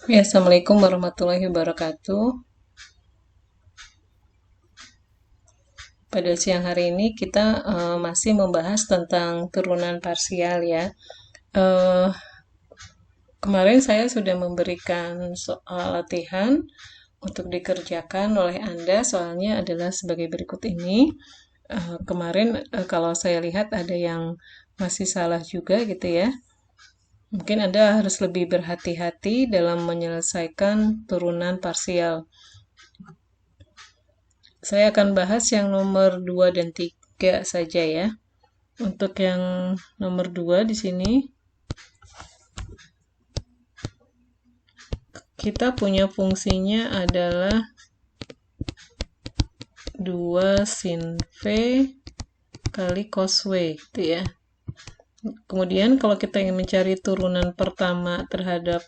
Ya, Assalamualaikum warahmatullahi wabarakatuh. Pada siang hari ini kita masih membahas tentang turunan parsial ya. Eh, Kemarin saya sudah memberikan soal latihan untuk dikerjakan oleh Anda. Soalnya adalah sebagai berikut ini. Kemarin kalau saya lihat ada yang masih salah juga gitu ya. Mungkin Anda harus lebih berhati-hati dalam menyelesaikan turunan parsial. Saya akan bahas yang nomor 2 dan 3 saja ya. Untuk yang nomor 2 di sini, kita punya fungsinya adalah 2 sin V kali cos V, gitu ya. Kemudian kalau kita ingin mencari turunan pertama terhadap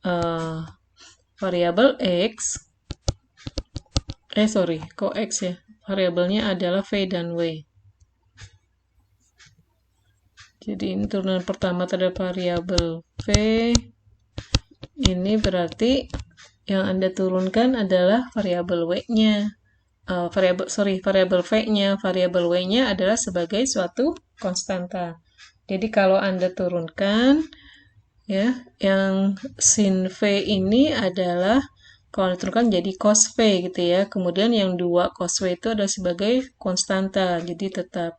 uh, variabel X, kok X ya? Variabelnya adalah V dan W. Jadi ini turunan pertama terhadap variabel V. Ini berarti yang Anda turunkan adalah variabel W-nya. Variabel V-nya. Variabel W-nya adalah sebagai suatu konstanta. Jadi kalau Anda turunkan, ya, yang sin V ini adalah, kalau diturunkan jadi cos V gitu ya. Kemudian yang 2 cos V itu adalah sebagai konstanta. Jadi tetap.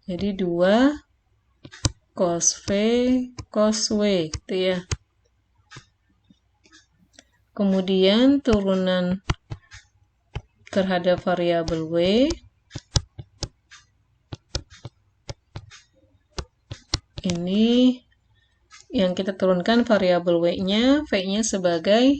Jadi 2 cos V cos W gitu ya. Kemudian turunan terhadap variabel W ini yang kita turunkan variabel W-nya, V-nya sebagai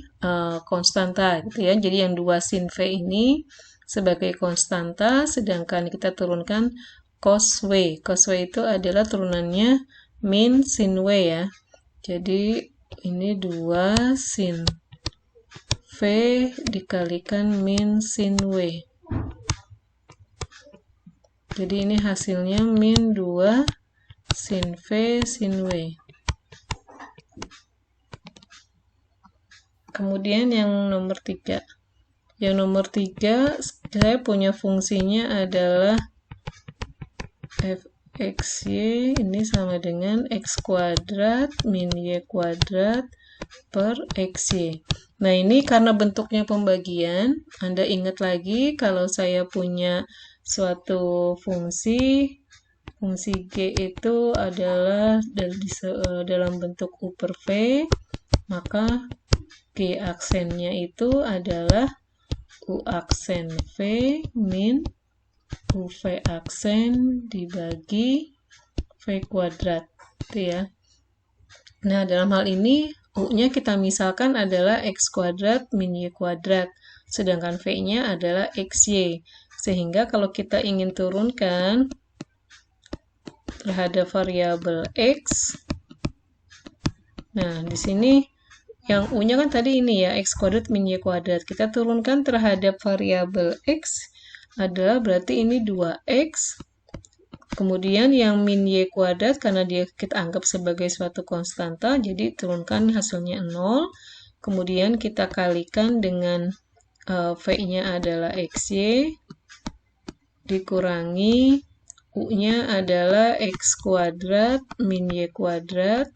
konstanta gitu ya. Jadi yang 2 sin V ini sebagai konstanta, sedangkan kita turunkan cos W. Cos W itu adalah turunannya min sin W ya. Jadi ini 2 sin V dikalikan min sin W. Jadi ini hasilnya min 2 sin V sin W. Kemudian yang nomor 3. Yang nomor 3, saya punya fungsinya adalah fxy ini sama dengan x kuadrat min y kuadrat per xy. Nah, ini karena bentuknya pembagian, Anda ingat lagi kalau saya punya suatu fungsi G itu adalah dalam bentuk U per V, maka G aksennya itu adalah U aksen V min UV aksen dibagi V kuadrat. Itu ya. Nah, dalam hal ini U-nya kita misalkan adalah X kuadrat min Y kuadrat, sedangkan V-nya adalah XY. Sehingga kalau kita ingin turunkan terhadap variabel X, nah di sini yang U-nya kan tadi ini ya, X kuadrat min Y kuadrat. Kita turunkan terhadap variabel X adalah berarti ini 2X. Kemudian yang min Y kuadrat, karena dia kita anggap sebagai suatu konstanta, jadi turunkan hasilnya 0. Kemudian kita kalikan dengan V-nya adalah XY, dikurangi U-nya adalah X kuadrat min Y kuadrat.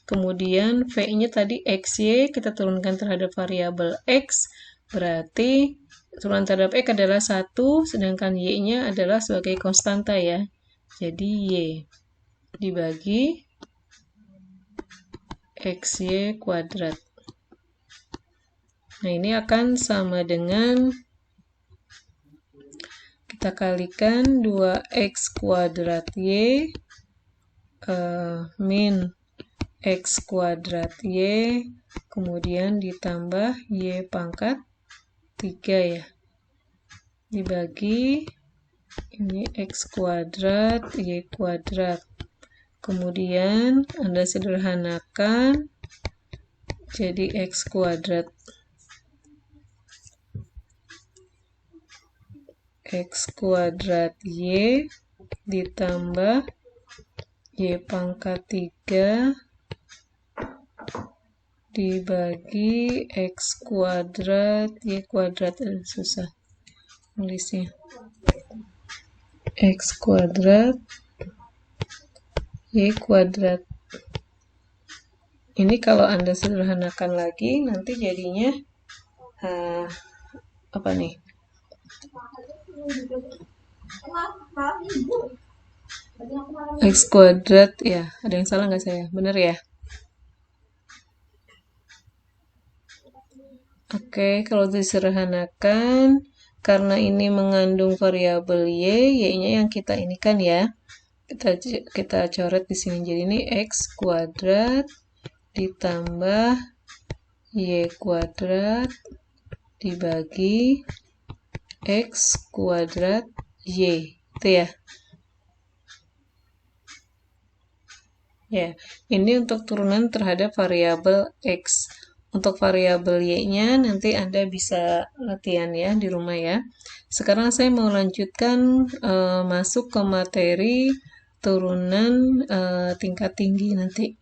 Kemudian V-nya tadi XY, kita turunkan terhadap variabel X, berarti turunan terhadap X adalah 1, sedangkan Y-nya adalah sebagai konstanta ya. Jadi Y dibagi XY kuadrat. Nah, ini akan sama dengan, kita kalikan 2X kuadrat Y min X kuadrat Y, kemudian ditambah Y pangkat 3 ya. Dibagi ini X kuadrat Y kuadrat. Kemudian Anda sederhanakan jadi X kuadrat Y ditambah Y pangkat 3 dibagi X kuadrat Y kuadrat. Susah nulisnya. X kuadrat Y kuadrat. Ini kalau Anda sederhanakan lagi, nanti jadinya apa nih? X kuadrat, ya. Ada yang salah nggak saya? Bener ya? Oke, kalau disederhanakan, karena ini mengandung variabel Y-nya yang kita ini kan ya. Kita coret di sini. Jadi ini X kuadrat ditambah Y kuadrat dibagi X kuadrat Y. Itu ya. Ya, ini untuk turunan terhadap variabel X. Untuk variabel Y-nya nanti Anda bisa latihan ya di rumah ya. Sekarang saya mau lanjutkan masuk ke materi turunan tingkat tinggi nanti.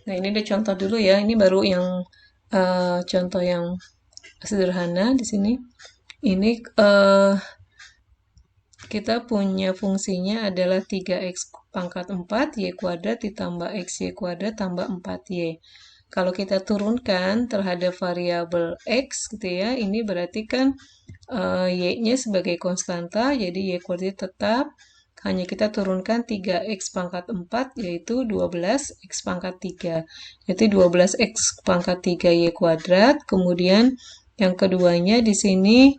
Nah, ini ada contoh dulu ya. Ini baru yang contoh yang sederhana di sini. Ini kita punya fungsinya adalah 3x pangkat 4 y kuadrat ditambah xy kuadrat tambah 4y. Kalau kita turunkan terhadap variabel x gitu ya, ini berarti kan y-nya sebagai konstanta, jadi y kuadrat tetap. Hanya kita turunkan 3x pangkat 4, yaitu 12x pangkat 3. Jadi 12x pangkat 3 y kuadrat. Kemudian yang keduanya di sini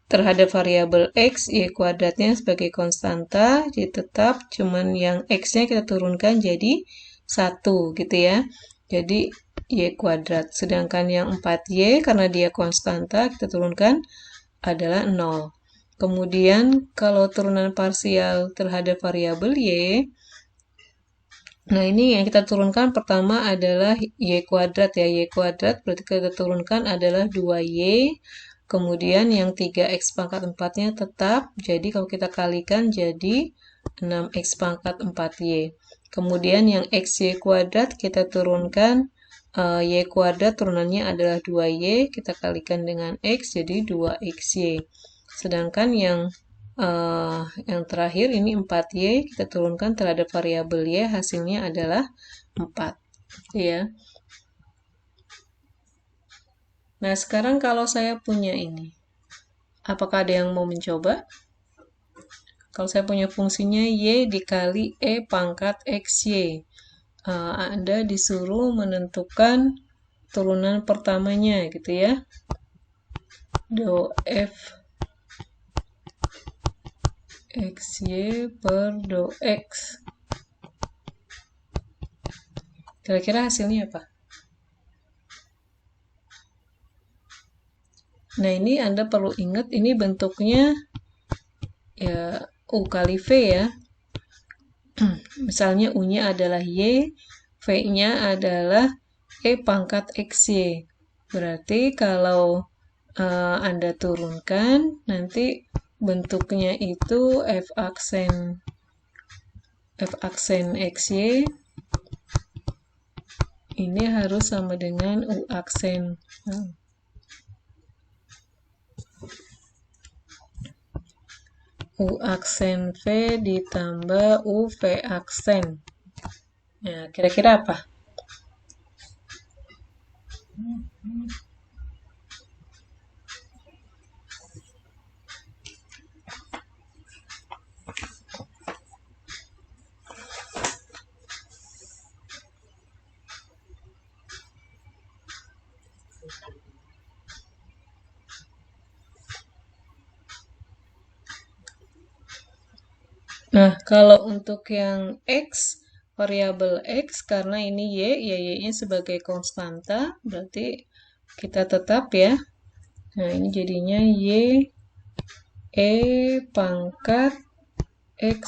terhadap variabel x, y kuadratnya sebagai konstanta, jadi tetap, cuman yang x-nya kita turunkan jadi 1 gitu ya. Jadi y kuadrat. Sedangkan yang 4y, karena dia konstanta, kita turunkan adalah 0. Kemudian kalau turunan parsial terhadap variabel y, nah ini yang kita turunkan pertama adalah y kuadrat ya. Y kuadrat berarti kita turunkan adalah 2y. Kemudian yang 3x pangkat 4-nya tetap. Jadi kalau kita kalikan jadi 6x pangkat 4y. Kemudian yang xy kuadrat kita turunkan y kuadrat turunannya adalah 2y. Kita kalikan dengan x jadi 2xy. Sedangkan yang terakhir ini 4y, kita turunkan terhadap variabel y, hasilnya adalah 4. Ya. Nah, sekarang kalau saya punya ini, apakah ada yang mau mencoba? Kalau saya punya fungsinya y dikali e pangkat xy, Anda disuruh menentukan turunan pertamanya gitu ya. Do f xy per do x. Kira-kira hasilnya apa? Nah, ini Anda perlu ingat, ini bentuknya ya U kali V ya. Misalnya U-nya adalah Y, V-nya adalah E pangkat XY. Berarti kalau Anda turunkan, nanti bentuknya itu F aksen XY ini harus sama dengan U aksen. U aksen V ditambah U V aksen. Nah, kira-kira apa? Nah, kalau untuk yang X, variabel X, karena ini Y-nya sebagai konstanta, berarti kita tetap ya. Nah, ini jadinya Y, E pangkat X,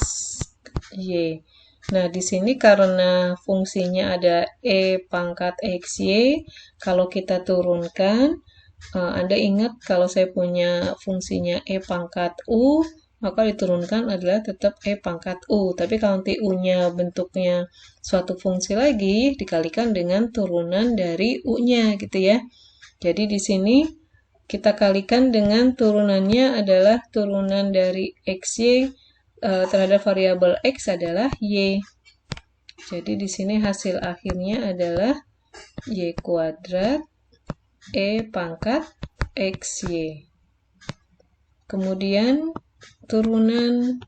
Y. Nah, di sini karena fungsinya ada E pangkat XY, kalau kita turunkan, Anda ingat kalau saya punya fungsinya E pangkat U, maka diturunkan adalah tetap E pangkat U. Tapi kalau nanti U-nya bentuknya suatu fungsi lagi, dikalikan dengan turunan dari U-nya gitu ya. Jadi di sini kita kalikan dengan turunannya adalah turunan dari XY terhadap variabel X adalah Y. Jadi di sini hasil akhirnya adalah Y kuadrat E pangkat XY. Kemudian turunan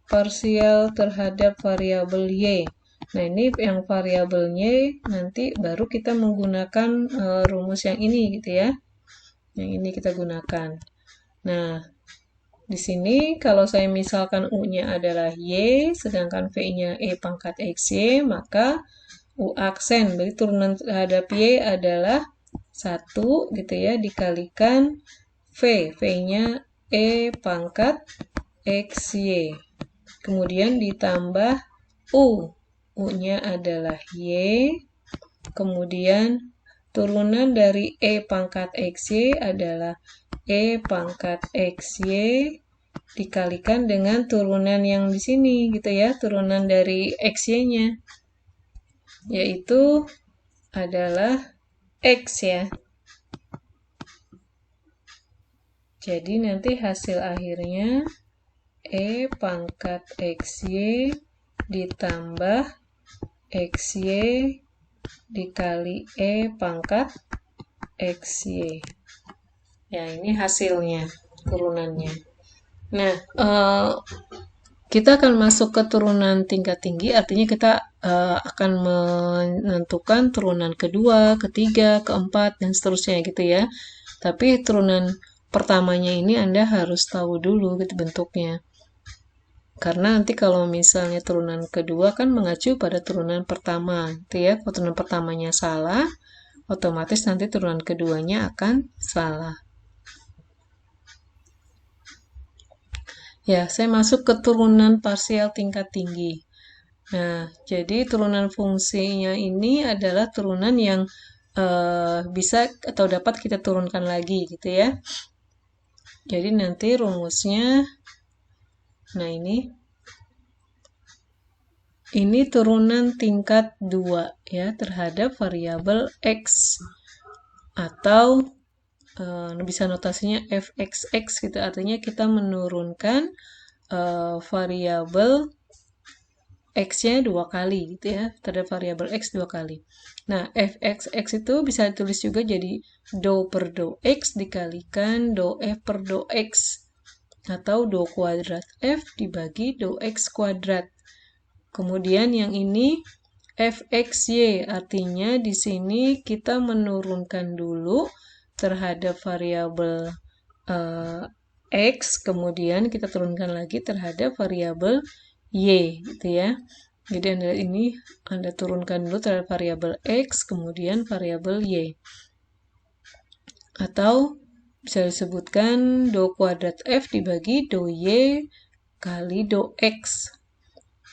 parsial terhadap variabel Y. Nah, ini yang variabel Y nanti baru kita menggunakan rumus yang ini gitu ya. Yang ini kita gunakan. Nah, di sini kalau saya misalkan U-nya adalah Y, sedangkan V-nya E pangkat XY, maka U aksen, berarti turunan terhadap Y adalah 1 gitu ya, dikalikan V. V-nya E pangkat XY. Kemudian ditambah U. U-nya adalah Y. Kemudian turunan dari E pangkat XY adalah E pangkat XY dikalikan dengan turunan yang di sini gitu ya, turunan dari XY-nya. Yaitu adalah X ya. Jadi nanti hasil akhirnya E pangkat XY ditambah XY dikali E pangkat XY. Ya, ini hasilnya, turunannya. Nah, kita akan masuk ke turunan tingkat tinggi, artinya kita akan menentukan turunan kedua, ketiga, keempat, dan seterusnya gitu ya. Tapi turunan pertamanya ini Anda harus tahu dulu gitu bentuknya. Karena nanti kalau misalnya turunan kedua kan mengacu pada turunan pertama, gitu ya. Kalau turunan pertamanya salah, otomatis nanti turunan keduanya akan salah. Ya, saya masuk ke turunan parsial tingkat tinggi. Nah, jadi turunan fungsinya ini adalah turunan yang bisa atau dapat kita turunkan lagi gitu ya. Jadi nanti rumusnya, nah ini turunan tingkat 2 ya terhadap variabel X. Atau bisa notasinya fxx gitu, artinya kita menurunkan variabel X-nya 2 kali gitu ya, terhadap variabel X 2 kali. Nah, fxx itu bisa ditulis juga jadi do per do X dikalikan do F per do X. Atau do kuadrat F dibagi do X kuadrat. Kemudian yang ini fxy, artinya di sini kita menurunkan dulu terhadap variabel X, kemudian kita turunkan lagi terhadap variabel Y, gitu ya. Jadi Anda turunkan dulu terhadap variabel X, kemudian variabel Y. Atau bisa disebutkan do kuadrat F dibagi do Y kali do X.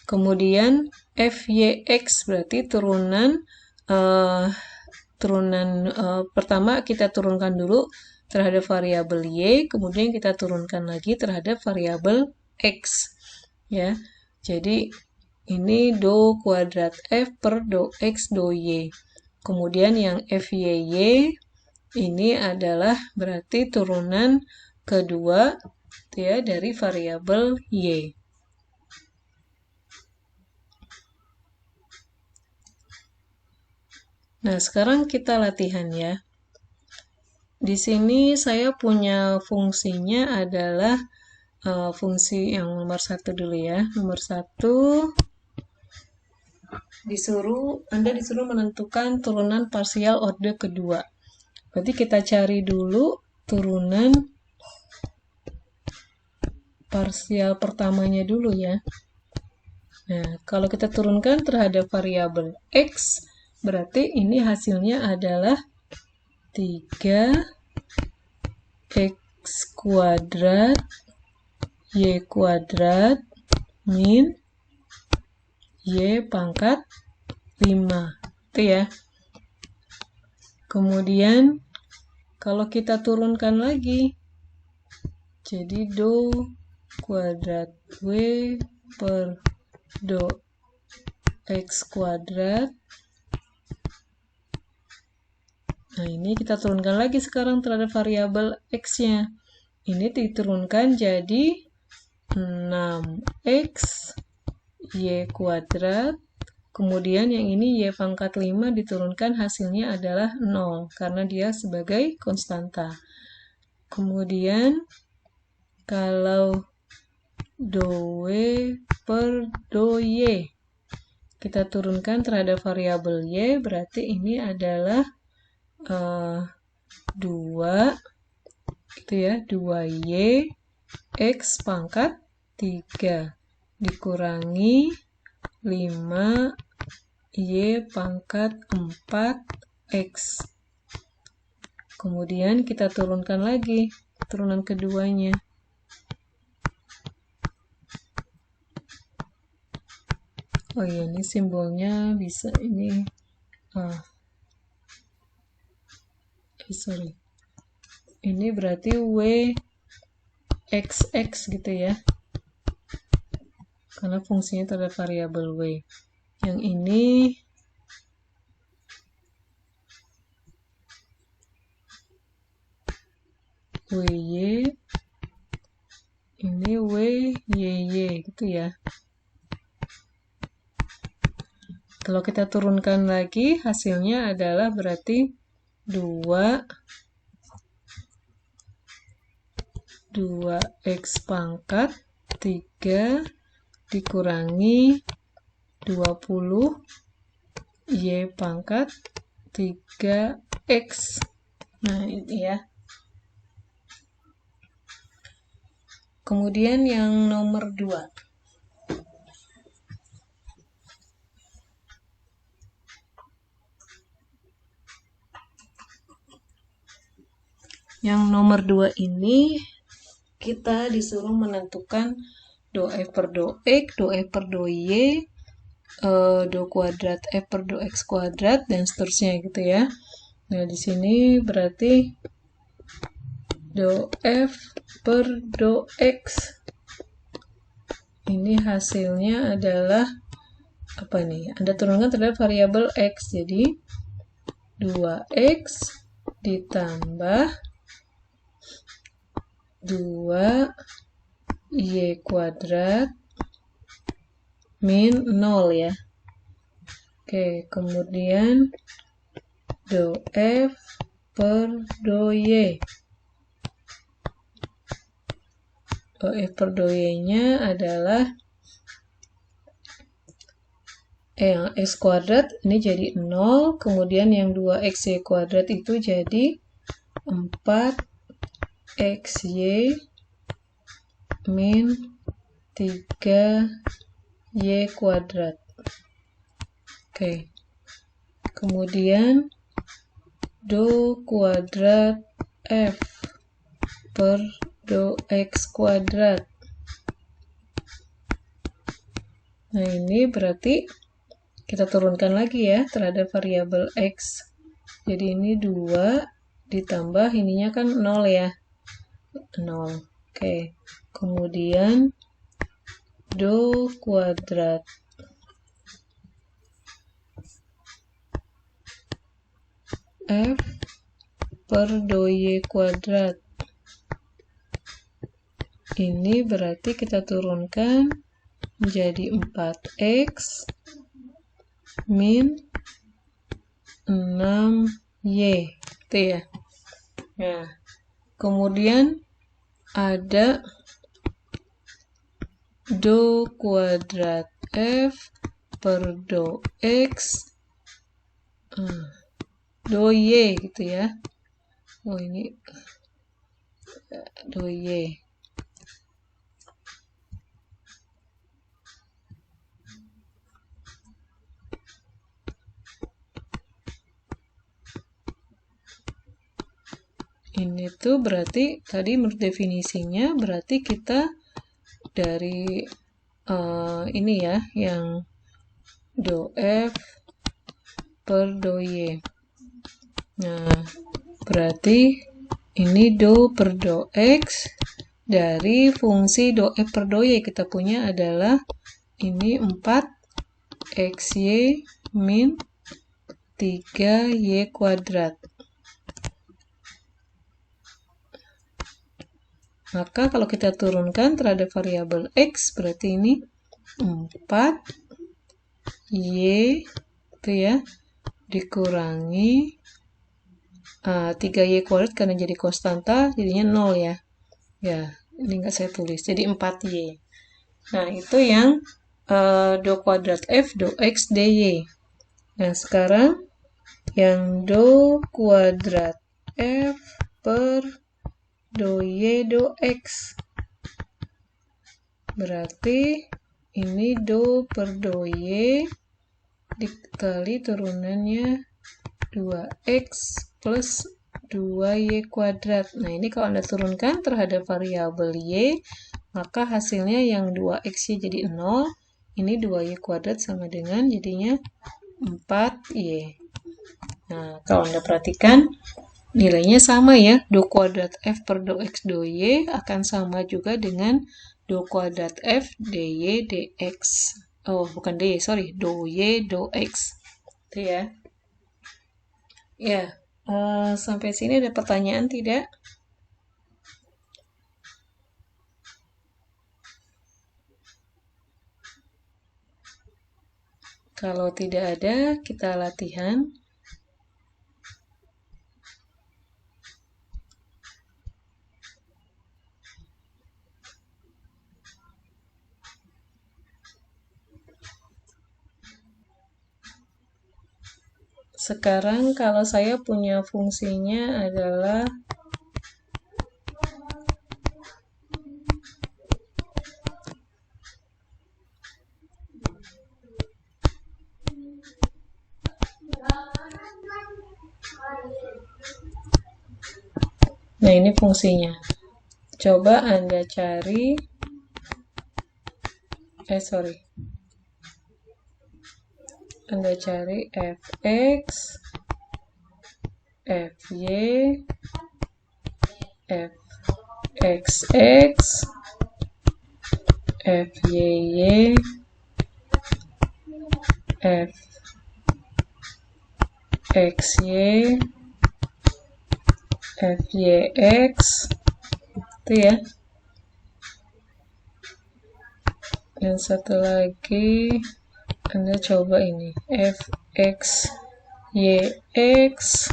Kemudian FYX berarti turunan pertama kita turunkan dulu terhadap variabel Y, kemudian kita turunkan lagi terhadap variabel X. Ya, jadi ini do kuadrat F per do X do Y. Kemudian yang FYY ini adalah berarti turunan kedua ya, dari variabel Y. Nah, sekarang kita latihan ya. Di sini saya punya fungsinya adalah fungsi yang nomor 1 dulu ya. Nomor 1, Anda disuruh menentukan turunan parsial orde kedua. Berarti kita cari dulu turunan parsial pertamanya dulu ya. Nah, kalau kita turunkan terhadap variabel X, berarti ini hasilnya adalah 3x kuadrat y kuadrat min y pangkat 5. Itu ya. Kemudian kalau kita turunkan lagi, jadi do kuadrat W per do X kuadrat. Nah, ini kita turunkan lagi sekarang terhadap variabel X-nya. Ini diturunkan jadi 6X Y kuadrat. Kemudian yang ini Y pangkat 5 diturunkan hasilnya adalah 0, karena dia sebagai konstanta. Kemudian, kalau do W per do Y, kita turunkan terhadap variabel Y, berarti ini adalah 2 gitu ya, 2Y X pangkat 3 dikurangi 5Y pangkat 4X. Kemudian kita turunkan lagi turunan keduanya. Oh iya, ini simbolnya bisa ini sorry. Ini berarti W XX gitu ya. Karena fungsinya terhadap variabel W. Yang ini WY, ini WYY gitu ya. Kalau kita turunkan lagi, hasilnya adalah berarti 2X pangkat 3 dikurangi 20Y pangkat 3X. Nah, ini ya. Kemudian yang nomor 2. Yang nomor 2 ini kita disuruh menentukan do F per do X, do F per do Y, do kuadrat F per do X kuadrat, dan seterusnya gitu ya. Nah, di sini berarti do F per do X. Ini hasilnya adalah apa nih? Anda turunkan terhadap variabel X. Jadi 2X ditambah 2Y kuadrat min 0 ya. Oke, kemudian do F per do Y. Do F per do Y-nya adalah yang X kuadrat ini jadi 0, kemudian yang 2XY kuadrat itu jadi 4XY min 3Y kuadrat. Oke. Kemudian do kuadrat F per do X kuadrat. Nah, ini berarti kita turunkan lagi ya terhadap variabel X. Jadi ini 2 ditambah ininya kan 0 ya. 0. Oke. Kemudian do kuadrat F per do Y kuadrat. Ini berarti kita turunkan menjadi 4X min 6Y. Itu ya. Nah, kemudian ada do kuadrat F per do X do Y gitu ya. Oh, ini do Y. Ini tuh berarti tadi menurut definisinya berarti kita dari ini ya, yang do F per do Y. Nah, berarti ini do per do X dari fungsi do F per do Y. Kita punya adalah ini 4xy min 3y kuadrat. Maka kalau kita turunkan terhadap variabel x, berarti ini 4y itu ya, dikurangi 3y kuadrat karena jadi konstanta, jadinya 0 ya. Ya, ini nggak saya tulis, jadi 4y. Nah, itu yang do kuadrat F, do X, dy. Nah, sekarang yang do kuadrat F per do Y, do X. Berarti ini do per do Y dikali turunannya 2x plus 2y kuadrat. Nah, ini kalau Anda turunkan terhadap variabel y, maka hasilnya yang 2x jadi 0, ini 2y kuadrat sama dengan jadinya 4y. Nah, kalau Anda perhatikan, nilainya sama ya, do kuadrat F per do X do Y akan sama juga dengan do kuadrat F dy dx. Oh, bukan dy, sorry, do Y do X. Itu ya. Ya, sampai sini ada pertanyaan tidak? Kalau tidak ada, kita latihan. Sekarang kalau saya punya fungsinya adalah nah, ini fungsinya. Coba Anda cari Anda cari fx, fy, fxx, fyy, fxy, fyx, itu ya. Dan satu lagi, Anda coba ini, fx, yx,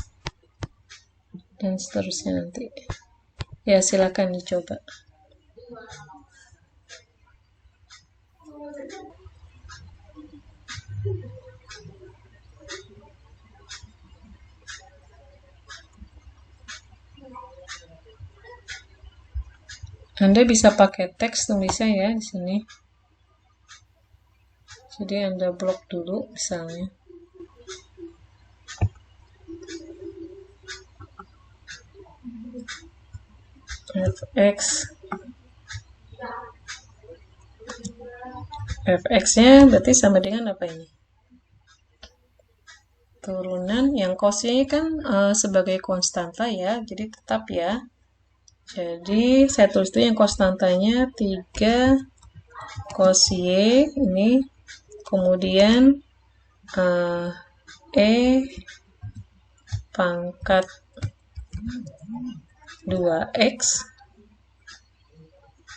dan seterusnya nanti. Ya, silakan dicoba. Anda bisa pakai teks tulisnya ya di sini. Jadi Anda blok dulu misalnya. fx-nya berarti sama dengan apa ini? Turunan yang cos-nya kan sebagai konstanta ya, jadi tetap ya. Jadi saya tulis itu yang konstantanya 3 cos Y ini, kemudian E pangkat 2x,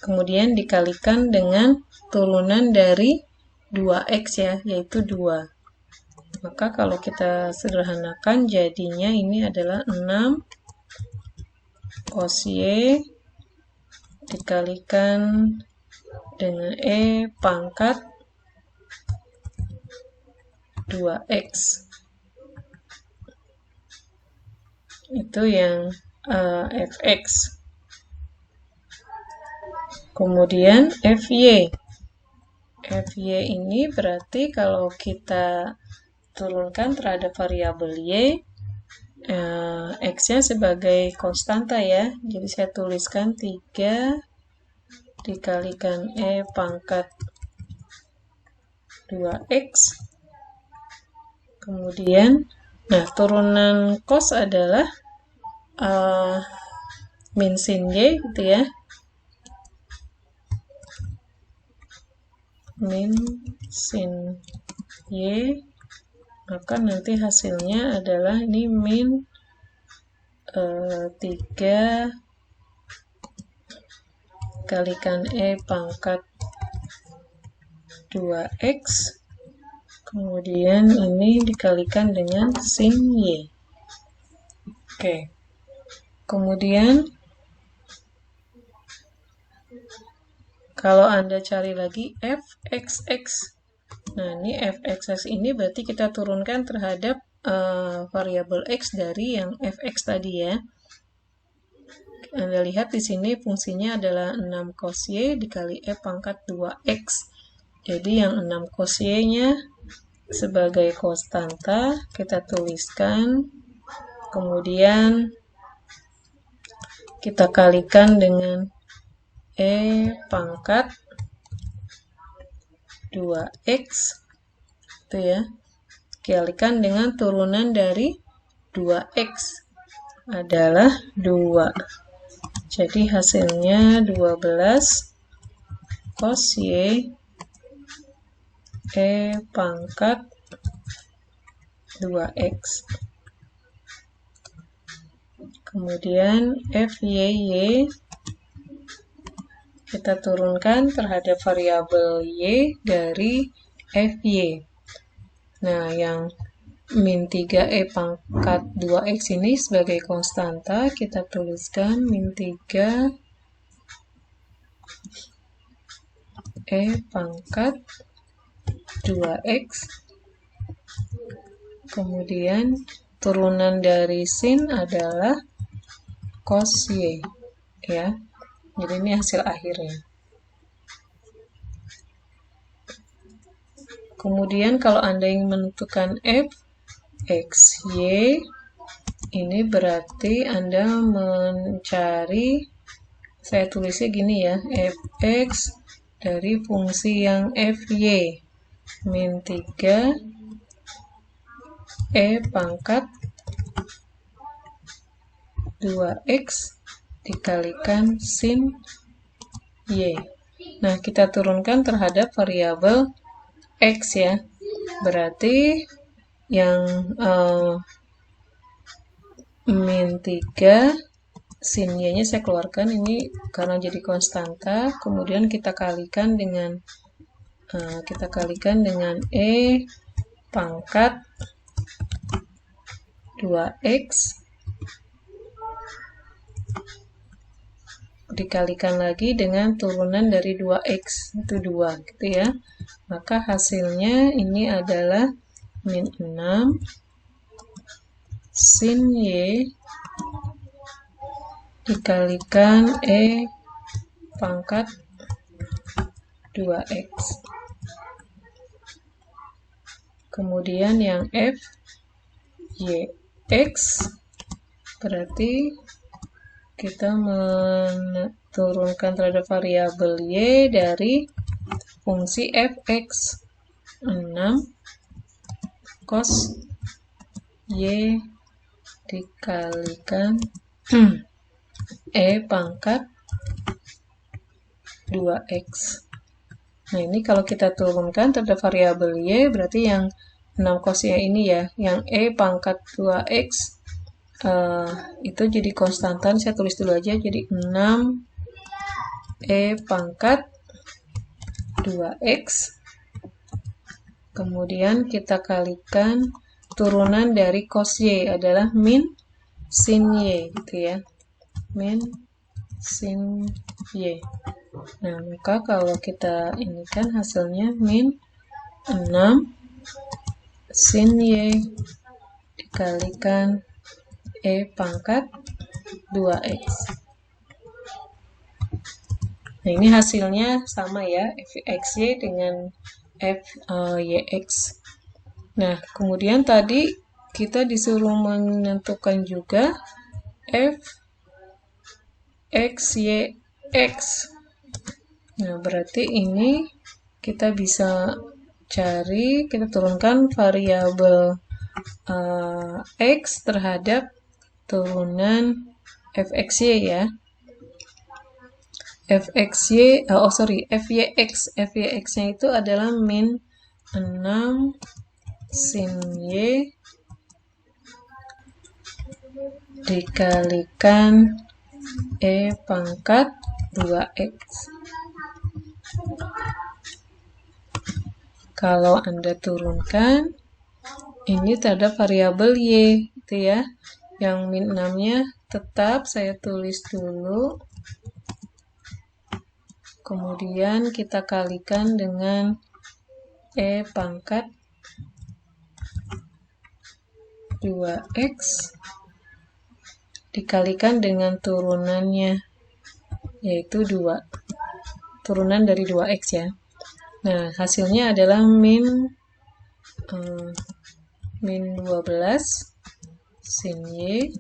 kemudian dikalikan dengan turunan dari 2x ya, yaitu 2. Maka kalau kita sederhanakan jadinya ini adalah 6 cos Y dikalikan dengan E pangkat 2x. Itu yang fx. Kemudian fy. Fy ini berarti kalau kita turunkan terhadap variabel y, x-nya sebagai konstanta ya. Jadi saya tuliskan 3 dikalikan E pangkat 2x. Kemudian, nah turunan cos adalah min sin Y gitu ya. min sin Y, maka nanti hasilnya adalah ini min 3 kalikan E pangkat 2X, kemudian ini dikalikan dengan sin Y. Oke. Kemudian kalau Anda cari lagi fxx, nah ini fxx ini berarti kita turunkan terhadap variabel x dari yang fx tadi ya. Anda lihat di sini fungsinya adalah 6 cos Y dikali E pangkat 2X. Jadi yang 6 cos Y-nya sebagai konstanta kita tuliskan, kemudian kita kalikan dengan E pangkat 2X, itu ya. Kalikan dengan turunan dari 2X adalah 2. Jadi hasilnya 12 cos Y E pangkat 2X. Kemudian FYY kita turunkan terhadap variabel Y dari FY. Nah, yang min 3E pangkat 2X ini sebagai konstanta, kita tuliskan min 3 E pangkat 2X. Kemudian turunan dari sin adalah cos Y, ya. Jadi ini hasil akhirnya. Kemudian kalau Anda ingin menentukan f x y, ini berarti Anda mencari, saya tulisnya gini ya, fx dari fungsi yang fy min 3 E pangkat 2X dikalikan sin Y. Nah, kita turunkan terhadap variabel X ya. Berarti yang min 3 sin Y-nya saya keluarkan ini karena jadi konstanta, kemudian kita kalikan dengan E pangkat 2X dikalikan lagi dengan turunan dari 2X, itu 2 gitu ya. Maka hasilnya ini adalah min 6 sin Y dikalikan E pangkat 2X. Kemudian yang F Y X berarti kita menurunkan terhadap variabel Y dari fungsi fx 6 cos Y dikalikan E pangkat 2X. Nah, ini kalau kita turunkan terhadap variabel Y, berarti yang 6 cos Y ini ya, yang E pangkat 2X, itu jadi konstanta, saya tulis dulu aja, jadi 6 E pangkat 2X. Kemudian kita kalikan turunan dari cos Y adalah min sin Y, gitu ya. Min sin Y. Nah, maka kalau kita ini kan hasilnya min 6 sin Y dikalikan E pangkat 2X. Nah, ini hasilnya sama ya, fxy dengan fyx. Nah, kemudian tadi kita disuruh menentukan juga fxyx. Nah, berarti ini kita bisa cari, kita turunkan variabel x terhadap turunan fxy ya. fyx-nya itu adalah min 6 sin y dikalikan pangkat 2x. Kalau Anda turunkan, ini terhadap variabel y, gitu ya. Yang min 6-nya tetap saya tulis dulu. Kemudian kita kalikan dengan pangkat 2x dikalikan dengan turunannya, yaitu 2. Turunan dari 2x ya. Nah, hasilnya adalah min 12 sin y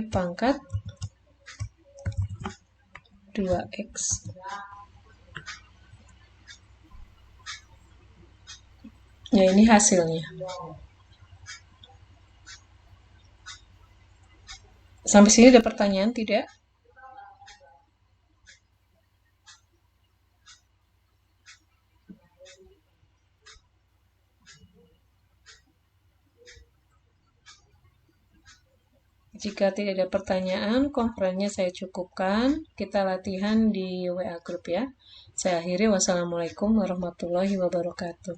pangkat 2x. Ya, ini hasilnya. Sampai sini ada pertanyaan tidak? Jika tidak ada pertanyaan, konferensinya saya cukupkan. Kita latihan di WA Group ya. Saya akhiri. Wassalamualaikum warahmatullahi wabarakatuh.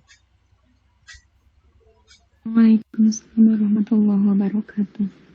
Waalaikumsalam warahmatullahi wabarakatuh.